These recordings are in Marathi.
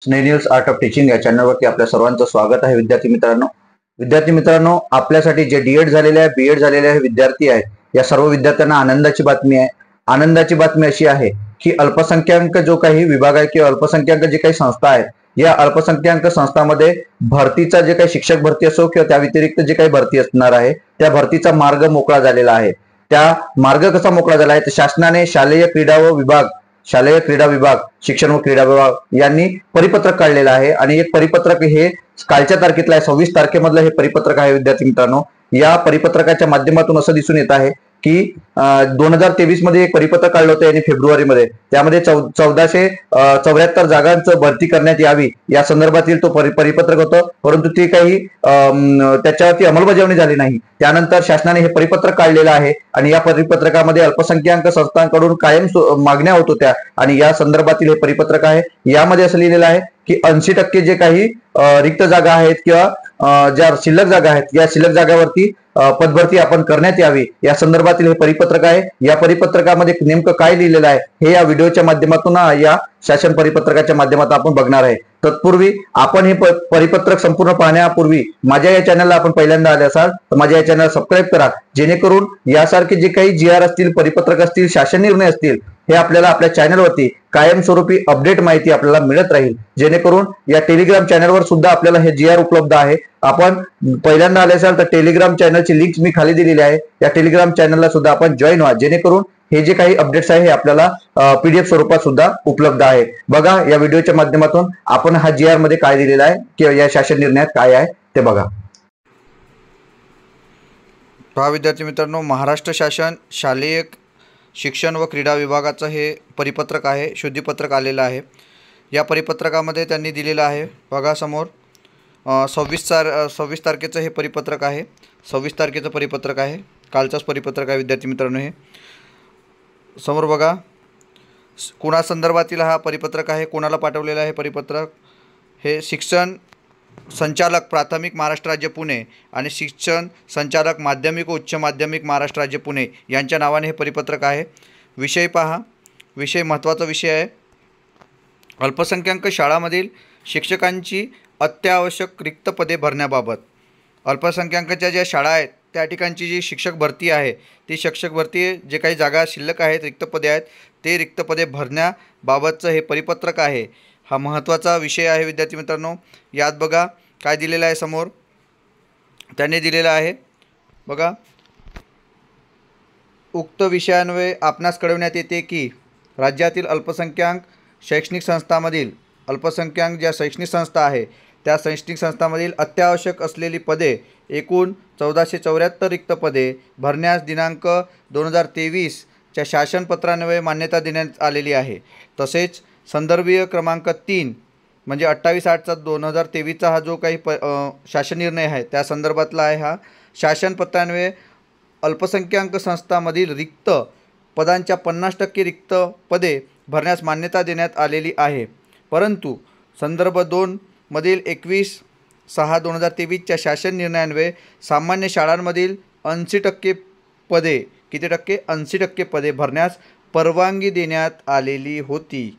स्नेनियल्स आर्ट ऑफ टीचिंग या चॅनलवरती आपल्या सर्वांचं स्वागत आहे. विद्यार्थी मित्रांनो, आपल्यासाठी जे डीएड झालेले आहे, बीएड झालेले आहे विद्यार्थी आहेत, या सर्व विद्यार्थ्यांना आनंदाची बातमी आहे. आनंदाची बातमी अशी आहे की अल्पसंख्याक जो काही विभाग आहे किंवा अल्पसंख्याक जे काही संस्था आहेत, या अल्पसंख्याक संस्थांमध्ये भरतीचा जे काही शिक्षक भरती असो किंवा त्या व्यतिरिक्त जे काही भरती असणार आहे, त्या भरतीचा मार्ग मोकळा झालेला आहे. त्या मार्ग कसा मोकळा झाला आहे, तर शासनाने शालेय क्रीडा विभाग, शिक्षण व क्रीडा विभाग यांनी परिपत्रक काढलेलं आहे आणि एक परिपत्रक हे कालच्या तारखेतलं आहे, 26 तारखेमधलं हे परिपत्रक आहे. विद्यार्थी मित्रांनो, या परिपत्रकाच्या माध्यमातून असं दिसून येत आहे की 2023 मध्ये एक परिपत्रक काढलं होतं यांनी फेब्रुवारीमध्ये. त्यामध्ये 1474 जागांचं भरती करण्यात यावी या संदर्भातील तो परिपत्रक होतं, परंतु ते काही त्याच्यावरती अंमलबजावणी झाली नाही. त्यानंतर शासनाने हे परिपत्रक काढलेलं आहे आणि या परिपत्रकामध्ये अल्पसंख्याक संस्थांकडून कायम मागण्या होत होत्या आणि या संदर्भातील हे परिपत्रक आहे. यामध्ये असं लिहिलेलं आहे की 80% जे काही रिक्त जागा आहेत किंवा ज्या शिल्लक जागा आहेत, या शिल्लक जागावरती पदभरती आपण करण्यात यावी या संदर्भातील हे परिपत्रक आहे. या परिपत्रकामध्ये नेमकं काय लिहिलेलं आहे हे या व्हिडिओच्या माध्यमातून, या शासन परिपत्रकाच्या माध्यमातून आपण बघणार आहे. तत्पूर्वी आपण हे परिपत्रक संपूर्ण पाहण्यापूर्वी माझ्या या चॅनलला आपण पहिल्यांदा आले असाल तर माझ्या या चॅनलला सबस्क्राईब करा, जेणेकरून यासारखे जे काही GR असतील, परिपत्रक असतील, शासन निर्णय असतील, हे आपल्याला आपल्या चॅनलवरती कायमस्वरूपी अपडेट माहिती आपल्याला मिळत राहील. जेणेकरून या टेलिग्राम चॅनलवर सुद्धा आपल्याला हे GR उपलब्ध आहे. आपण पहिल्यांदा आले असाल तर टेलिग्राम चॅनलची लिंक मी खाली दिलेली आहे, या टेलिग्राम चॅनलला सुद्धा आपण जॉईन व्हा, जेणेकरून हे जे काही अपडेट्स आहे हे आपल्याला PDF स्वरूपात सुद्धा उपलब्ध आहे. बघा या व्हिडिओच्या माध्यमातून आपण हा GR मध्ये काय दिलेला आहे किंवा या शासन निर्णयात काय आहे ते बघा. पहा विद्यार्थी मित्रांनो, महाराष्ट्र शासन शालेय शिक्षण व क्रीडा विभागाचं हे परिपत्रक आहे, शुद्धीपत्रक आलेलं आहे. या परिपत्रकामध्ये त्यांनी दिलेलं आहे, बघा समोर 26 तारखेचं हे परिपत्रक आहे. 26 तारखेचं परिपत्रक आहे, कालचंच परिपत्रक आहे विद्यार्थी मित्रांनो. हे समोर बघा कोणा संदर्भातील हा परिपत्रक आहे, कोणाला पाठवलेलं आहे परिपत्रक. हे शिक्षण संचालक प्राथमिक महाराष्ट्र राज्य पुणे आणि शिक्षण संचालक माध्यमिक व उच्च माध्यमिक महाराष्ट्र राज्य पुणे यांच्या नावाने हे परिपत्रक आहे. विषय पहा, विषय महत्त्वाचा विषय आहे. अल्पसंख्याक शाळांमधील शिक्षकांची अत्यावश्यक रिक्त पदे भरण्याबाबत. अल्पसंख्याकाच्या ज्या शाळा आहेत त्या ठिकाणची जी शिक्षक भरती आहे, ती शिक्षक भरती जे काही जागा शिल्लक आहेत, रिक्त पदे आहेत, ते रिक्त पदे भरण्याबाबतचं हे परिपत्रक आहे. हा महत्त्वाचा विषय आहे विद्यार्थी मित्रांनो. यात बघा काय दिलेलं आहे, समोर त्यांनी दिलेलं आहे बघा. उक्त विषयान्वये आपणास कळविण्यात येते की राज्यातील अल्पसंख्याक शैक्षणिक संस्थांमधील अल्पसंख्याक ज्या शैक्षणिक संस्था आहे त्या शैक्षणिक संस्थांमधील अत्यावश्यक असलेली पदे एकूण 1474 रिक्त पदे भरण्यास दिनांक 2023च्या शासनपत्रान्वये मान्यता देण्यात आलेली आहे. तसेच संदर्भीय क्रमांक 3 म्हणजे 28/8/2023चा हा जो काही शासन निर्णय आहे त्या संदर्भातला आहे. हा शासनपत्रान्वये अल्पसंख्याक संस्थांमधील रिक्त पदांच्या 50% रिक्त पदे भरण्यास मान्यता देण्यात आलेली आहे. परंतु संदर्भ 2 मधील 21/6/2023च्या शासन निर्णयान्वये सामान्य शाळांमधील 80% पदे, किती टक्के, 80% पदे भरण्यास परवानगी देण्यात आलेली होती.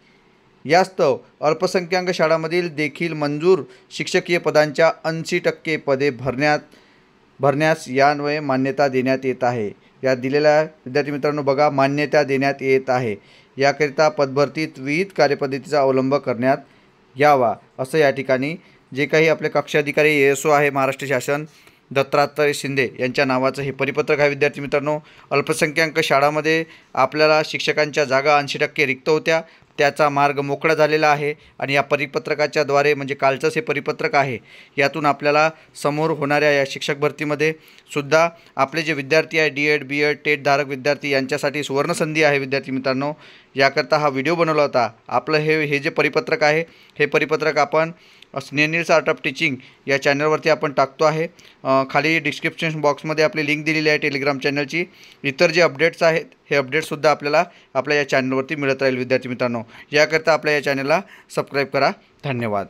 यास्तव अल्पसंख्याक शाळांमधील देखील मंजूर शिक्षकीय पदांच्या 80% पदे भरण्यास यान्वये मान्यता देण्यात येत आहे. यात दिलेला आहे विद्यार्थी मित्रांनो, बघा मान्यता देण्यात येत आहे. याकरिता पदभरतीत विविध कार्यपद्धतीचा अवलंब करण्यात यावा, असं या ठिकाणी जे काही आपले कक्षाधिकारी ASO आहे महाराष्ट्र शासन दत्तात्रय शिंदे यांच्या नावाचं हे परिपत्रक आहे. विद्यार्थी मित्रांनो, अल्पसंख्याक शाळांमध्ये आपल्याला शिक्षकांच्या जागा 80% रिक्त होत्या, त्याचा मार्ग मोकळा झालेला आहे आणि या परिपत्रकाच्या द्वारे म्हणजे कालचंच हे परिपत्रक आहे, यातून आपल्याला समोर होणाऱ्या या शिक्षक भरतीमध्ये सुद्धा आपले जे विद्यार्थी आहे DED BED टेट धारक विद्यार्थी यांच्यासाठी सुवर्णसंधी आहे. विद्यार्थी मित्रांनो, याकरता हा व्हिडिओ बनवला होता. आपलं हे जे परिपत्रक आहे हे परिपत्रक आपण स्नेनियल्स आर्ट ऑफ टीचिंग या चॅनलवरती आपण टाकतो आहे. खाली डिस्क्रिप्शन बॉक्समध्ये आपली लिंक दिलेली आहे टेलिग्राम चॅनलची. इतर जे अपडेट्स आहेत हे अपडेट्ससुद्धा आपल्याला आपल्या या चॅनलवरती मिळत राहील. विद्यार्थी मित्रांनो, याकरता आपल्या या चॅनलला सबस्क्राईब करा. धन्यवाद.